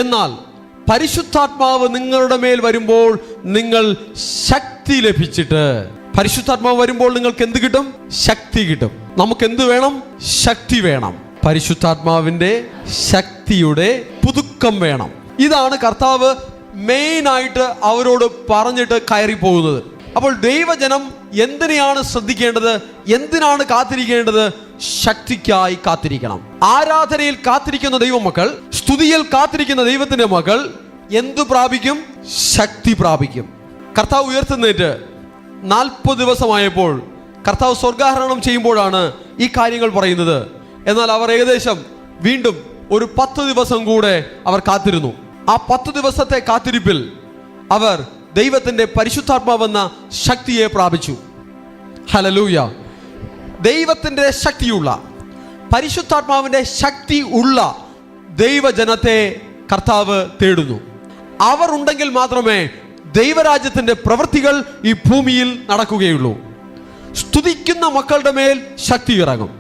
എന്നാൽ പരിശുദ്ധാത്മാവ് നിങ്ങളുടെ മേൽ വരുമ്പോൾ നിങ്ങൾ ശക്തി ലഭിച്ചിട്ട്, പരിശുദ്ധാത്മാവ് വരുമ്പോൾ നിങ്ങൾക്ക് എന്ത് കിട്ടും? ശക്തി കിട്ടും. നമുക്ക് എന്ത് വേണം? ശക്തി വേണം. പരിശുദ്ധാത്മാവിന്റെ ശക്തിയുടെ പുതുക്കം വേണം. ഇതാണ് കർത്താവ് മെയിൻ ആയിട്ട് അവരോട് പറഞ്ഞിട്ട് കയറി പോകുന്നത്. അപ്പോൾ ദൈവജനം എന്തിനെയാണ് ശ്രദ്ധിക്കേണ്ടത്? എന്തിനാണ് കാത്തിരിക്കേണ്ടത്? ശക്തിക്കായി കാത്തിരിക്കണം. ആരാധനയിൽ കാത്തിരിക്കുന്ന ദൈവമക്കൾ, സ്തുതിയിൽ കാത്തിരിക്കുന്ന ദൈവത്തിന്റെ മക്കൾ എന്തു പ്രാപിക്കും? ശക്തി പ്രാപിക്കും. കർത്താവ് ഉയർത്തുന്നേറ്റ് 40 ദിവസമായപ്പോൾ കർത്താവ് സ്വർഗാരോഹണം ചെയ്യുമ്പോഴാണ് ഈ കാര്യങ്ങൾ പറയുന്നത്. എന്നാൽ അവർ ഏകദേശം വീണ്ടും ഒരു 10 ദിവസം കൂടെ അവർ കാത്തിരുന്നു. ആ 10 ദിവസത്തെ കാത്തിരിപ്പിൽ അവർ ദൈവത്തിന്റെ പരിശുദ്ധാത്മാവെന്ന ശക്തിയെ പ്രാപിച്ചു. ഹല്ലേലൂയ. ദൈവത്തിന്റെ ശക്തിയുള്ള, പരിശുദ്ധാത്മാവിന്റെ ശക്തി ഉള്ള ദൈവജനത്തെ കർത്താവ് തേടുന്നു. അവർ ഉണ്ടെങ്കിൽ മാത്രമേ ദൈവരാജ്യത്തിന്റെ പ്രവൃത്തികൾ ഈ ഭൂമിയിൽ നടക്കുകയുള്ളൂ. സ്തുതിക്കുന്ന മക്കളുടെ മേൽ ശക്തി ഇറങ്ങും.